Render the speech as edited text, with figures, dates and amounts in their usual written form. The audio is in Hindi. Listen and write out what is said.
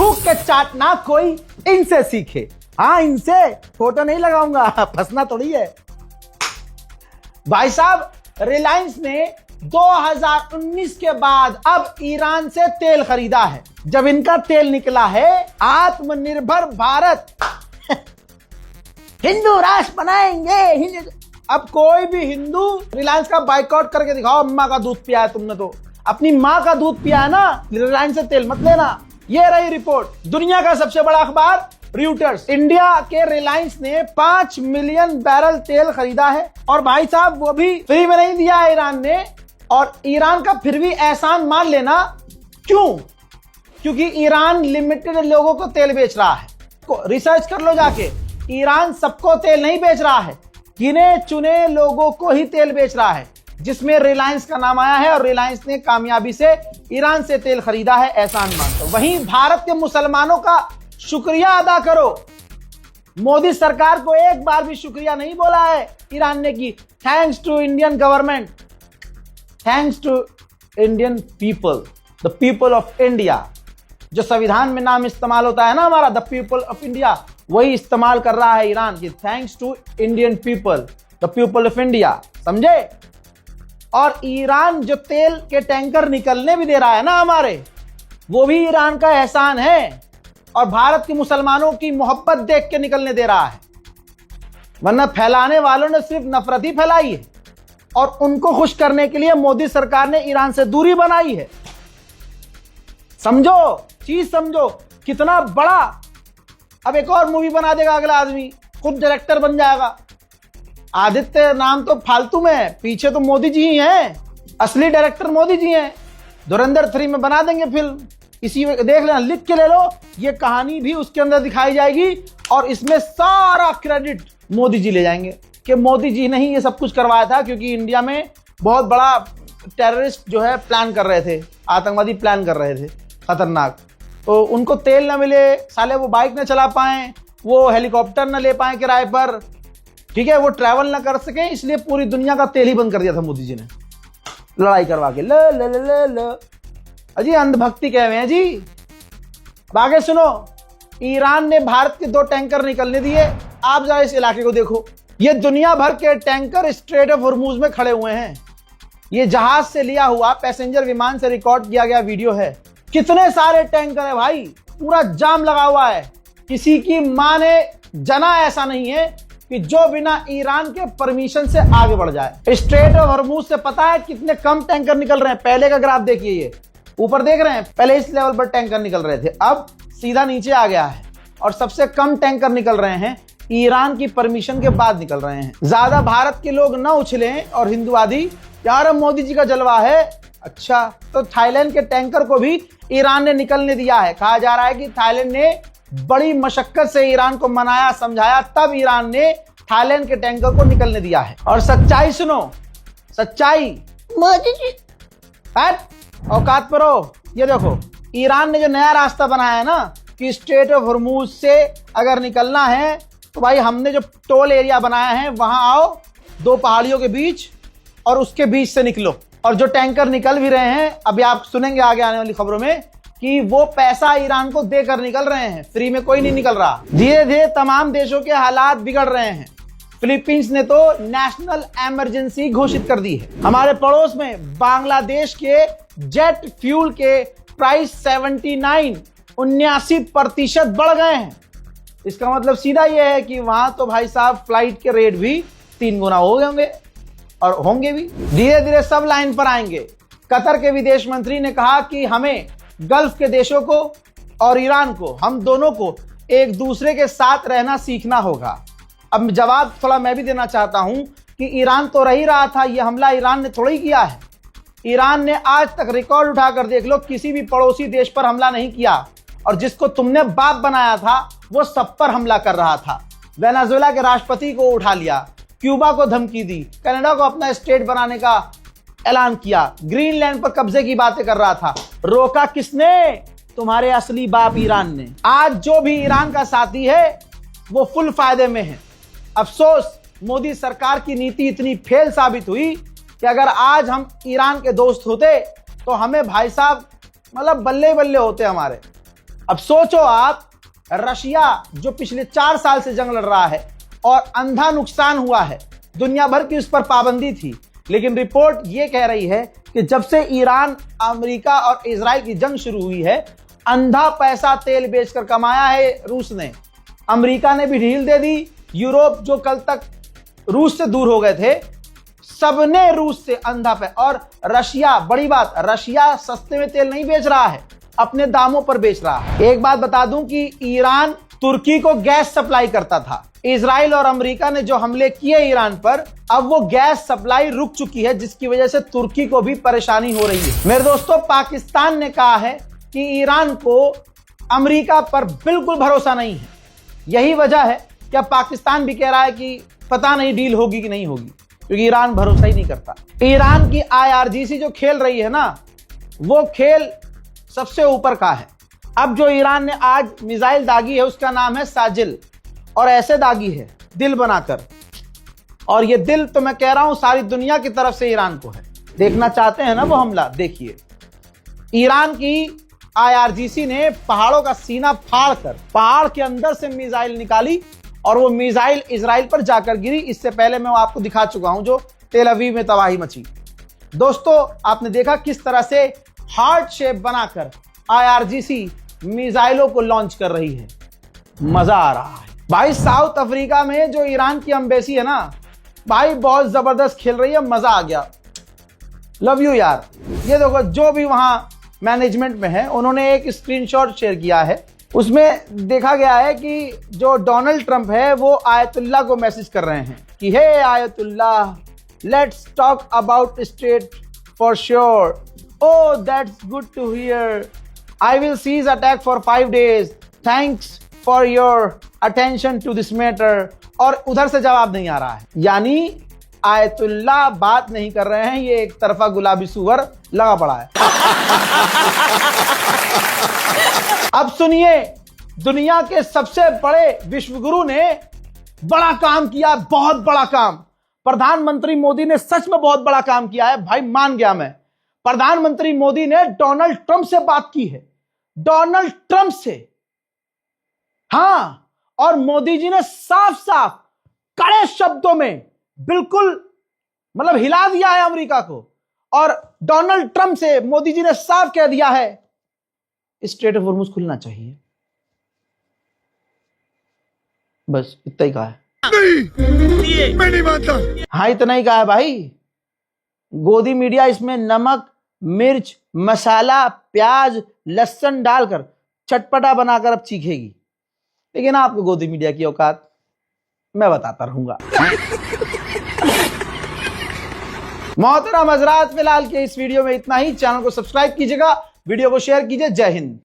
थूक के चाटना कोई इनसे सीखे। हाँ, इनसे फोटो नहीं लगाऊंगा, फंसना थोड़ी है। भाई साहब, रिलायंस ने 2019 के बाद अब ईरान से तेल खरीदा है। जब इनका तेल निकला है, आत्मनिर्भर भारत हिंदू राष्ट्र बनाएंगे। अब कोई भी हिंदू रिलायंस का बाइकआउट करके दिखाओ, अम्मा का दूध पिया है तुमने, तो अपनी माँ का दूध पिया है ना, रिलायंस से तेल मत लेना। ये रही रिपोर्ट। दुनिया का सबसे बड़ा अखबार रॉयटर्स, इंडिया के रिलायंस ने 5 मिलियन बैरल तेल खरीदा है। और भाई साहब, वो भी फ्री में नहीं दिया है ईरान ने। और ईरान का फिर भी एहसान मान लेना। क्यों? क्योंकि ईरान लिमिटेड लोगों को तेल बेच रहा है। रिसर्च कर लो जाके, ईरान सबको तेल नहीं बेच रहा है, गिने चुने लोगों को ही तेल बेच रहा है, जिसमें रिलायंस का नाम आया है। और रिलायंस ने कामयाबी से ईरान से तेल खरीदा है, एहसान मानता हूं। वहीं भारत के मुसलमानों का शुक्रिया अदा करो। मोदी सरकार को एक बार भी शुक्रिया नहीं बोला है ईरान ने कि thanks to Indian government, thanks to Indian people, the people of India. जो संविधान में नाम इस्तेमाल होता है ना हमारा, द पीपल ऑफ इंडिया, वही इस्तेमाल कर रहा है ईरान की thanks to Indian people, the people of India. समझे? और ईरान जो तेल के टैंकर निकलने भी दे रहा है ना हमारे, वो भी ईरान का एहसान है। और भारत के मुसलमानों की मोहब्बत देख के निकलने दे रहा है, वरना फैलाने वालों ने सिर्फ नफरत ही फैलाई है। और उनको खुश करने के लिए मोदी सरकार ने ईरान से दूरी बनाई है। समझो, चीज समझो कितना बड़ा। अब एक और मूवी बना देगा अगला आदमी, खुद डायरेक्टर बन जाएगा। आदित्य नाम तो फालतू में है, पीछे तो मोदी जी ही हैं, असली डायरेक्टर मोदी जी हैं। धुरंधर 3 में बना देंगे फिल्म। इसी देख लेना, लिख के ले लो, ये कहानी भी उसके अंदर दिखाई जाएगी। और इसमें सारा क्रेडिट मोदी जी ले जाएंगे कि मोदी जी ने ही ये सब कुछ करवाया था, क्योंकि इंडिया में बहुत बड़ा टेररिस्ट जो है प्लान कर रहे थे, आतंकवादी प्लान कर रहे थे खतरनाक। तो उनको तेल ना मिले, साले वो बाइक ना चला पाएं, वो हेलीकॉप्टर ना ले पाएं किराए पर, ठीक है, वो ट्रैवल ना कर सके, इसलिए पूरी दुनिया का तेल ही बंद कर दिया था मोदी जी ने, लड़ाई करवा के। ल ल ल ल ल अजी अंधभक्ति कह रहे हैं जी। अब आगे सुनो, ईरान ने भारत के 2 टैंकर निकलने दिए। आप जरा इस इलाके को देखो, ये दुनिया भर के टैंकर स्ट्रेट ऑफ हॉर्मुज में खड़े हुए हैं। ये जहाज से लिया हुआ, पैसेंजर विमान से रिकॉर्ड किया गया वीडियो है। कितने सारे टैंकर है भाई, पूरा जाम लगा हुआ है। किसी की मां ने जना ऐसा नहीं है कि जो बिना ईरान के परमिशन से आगे बढ़ जाए। स्ट्रेट ऑफ हॉर्मुज से पता है कितने कम टैंकर निकल रहे हैं। पहले का ग्राफ देखिए, ये ऊपर देख रहे हैं, पहले इस लेवल पर टैंकर निकल रहे थे, अब सीधा नीचे आ गया है। और सबसे कम टैंकर निकल रहे हैं ईरान की परमिशन के बाद निकल रहे हैं। ज्यादा भारत के लोग न उछलें और हिंदुवादी, यार मोदी जी का जलवा है। अच्छा, तो थाईलैंड के टैंकर को भी ईरान ने निकलने दिया है। कहा जा रहा है कि थाईलैंड ने बड़ी मशक्कत से ईरान को मनाया समझाया, तब ईरान ने थाईलैंड के टैंकर को निकलने दिया है। और सच्चाई सुनो, सच्चाई, मोदी जी औकात पर हो। ये देखो, ईरान ने जो नया रास्ता बनाया है ना कि स्ट्रेट ऑफ हॉर्मुज से अगर निकलना है तो भाई हमने जो टोल एरिया बनाया है वहां आओ, 2 पहाड़ियों के बीच, और उसके बीच से निकलो। और जो टैंकर निकल भी रहे हैं, अभी आप सुनेंगे आगे आने वाली खबरों में कि वो पैसा ईरान को देकर निकल रहे हैं, फ्री में कोई नहीं निकल रहा। धीरे धीरे तमाम देशों के हालात बिगड़ रहे हैं। फिलीपींस ने तो नेशनल इमरजेंसी घोषित कर दी है। हमारे पड़ोस में बांग्लादेश के जेट फ्यूल के प्राइस 79% बढ़ गए हैं। इसका मतलब सीधा यह है कि वहां तो भाई साहब फ्लाइट के रेट भी 3 गुना हो गए होंगे, और होंगे भी। धीरे धीरे सब लाइन पर आएंगे। कतर के विदेश मंत्री ने कहा कि हमें गल्फ के देशों को और ईरान को, हम दोनों को एक दूसरे के साथ रहना सीखना होगा। अब जवाब थोड़ा मैं भी देना चाहता हूं कि ईरान तो रह ही रहा था, यह हमला ईरान ने थोड़ा ही किया है। ईरान ने आज तक रिकॉर्ड उठाकर देख लो, किसी भी पड़ोसी देश पर हमला नहीं किया। और जिसको तुमने बाप बनाया था वो सब पर हमला कर रहा था। वेनेजुएला के राष्ट्रपति को उठा लिया, क्यूबा को धमकी दी, कनाडा को अपना स्टेट बनाने का ऐलान किया, ग्रीनलैंड पर कब्जे की बातें कर रहा था। रोका किसने? तुम्हारे असली बाप ईरान ने। आज जो भी ईरान का साथी है वो फुल फायदे में है। अफसोस, मोदी सरकार की नीति इतनी फेल साबित हुई कि अगर आज हम ईरान के दोस्त होते तो हमें भाई साहब मतलब बल्ले बल्ले होते हमारे। अब सोचो आप, रशिया जो पिछले 4 साल से जंग लड़ रहा है और अंधा नुकसान हुआ है, दुनिया भर की उस पर पाबंदी थी, लेकिन रिपोर्ट यह कह रही है कि जब से ईरान, अमेरिका और इजराइल की जंग शुरू हुई है, अंधा पैसा तेल बेचकर कमाया है रूस ने। अमेरिका ने भी ढील दे दी। यूरोप जो कल तक रूस से दूर हो गए थे, सबने रूस से अंधा पैसा। और रशिया, बड़ी बात, रशिया सस्ते में तेल नहीं बेच रहा है, अपने दामों पर बेच रहा है। एक बात बता दूं कि ईरान तुर्की को गैस सप्लाई करता था। इजराइल और अमेरिका ने जो हमले किए ईरान पर, अब वो गैस सप्लाई रुक चुकी है, जिसकी वजह से तुर्की को भी परेशानी हो रही है। मेरे दोस्तों, पाकिस्तान ने कहा है कि ईरान को अमेरिका पर बिल्कुल भरोसा नहीं है। यही वजह है कि अब पाकिस्तान भी कह रहा है कि पता नहीं डील होगी कि नहीं होगी, क्योंकि ईरान भरोसा ही नहीं करता। ईरान की IRGC जो खेल रही है ना, वो खेल सबसे ऊपर का है। अब जो ईरान ने आज मिसाइल दागी है, उसका नाम है साजिल, और ऐसे दागी है दिल बनाकर। और ये दिल तो मैं कह रहा हूं सारी दुनिया की तरफ से ईरान को है। देखना चाहते हैं ना वो हमला? देखिए, ईरान की IRGC ने पहाड़ों का सीना फाड़कर पहाड़ के अंदर से मिसाइल निकाली, और वो मिसाइल इजराइल पर जाकर गिरी। इससे पहले मैं आपको दिखा चुका हूं जो तेल अवीव में तबाही मची। दोस्तों, आपने देखा किस तरह से हार्ट शेप बनाकर IRGC मिसाइलों को लॉन्च कर रही है। मजा आ रहा है भाई। साउथ अफ्रीका में जो ईरान की एम्बेसी है ना भाई, बहुत जबरदस्त खेल रही है, मजा आ गया। लव यू यार। ये देखो, जो भी वहां मैनेजमेंट में है, उन्होंने एक स्क्रीनशॉट शेयर किया है। उसमें देखा गया है कि जो डोनाल्ड ट्रंप है वो आयतुल्लाह को मैसेज कर रहे हैं कि hey Ayatollah, let's talk about state for sure. Oh, that's good to hear. I will cease attack for 5 days. Thanks for your attention to this matter. और उधर से जवाब नहीं आ रहा है, यानी आयतुल्लाह बात नहीं कर रहे हैं, ये एक तरफा गुलाबी सुअर लगा पड़ा है। अब सुनिए, दुनिया के सबसे बड़े विश्वगुरु ने बड़ा काम किया, बहुत बड़ा काम। प्रधानमंत्री मोदी ने सच में बहुत बड़ा काम किया है भाई, मान गया मैं। प्रधानमंत्री मोदी ने डोनाल्ड ट्रंप से बात की है, डोनाल्ड ट्रंप से। हां, और मोदी जी ने साफ साफ कड़े शब्दों में बिल्कुल मतलब हिला दिया है अमेरिका को। और डोनाल्ड ट्रंप से मोदी जी ने साफ कह दिया है स्ट्रेट ऑफ हॉर्मुज खुलना चाहिए। बस इतना ही कहा है। नहीं, मैं नहीं मानता। हाँ, इतना ही कहा है भाई। गोदी मीडिया इसमें नमक, मिर्च, मसाला, प्याज, लहसुन डालकर चटपटा बनाकर अब चीखेगी, लेकिन आपको गोदी मीडिया की औकात मैं बताता रहूंगा। मोहतरम हज़रात, फिलहाल के इस वीडियो में इतना ही। चैनल को सब्सक्राइब कीजिएगा, वीडियो को शेयर कीजिए। जय हिंद।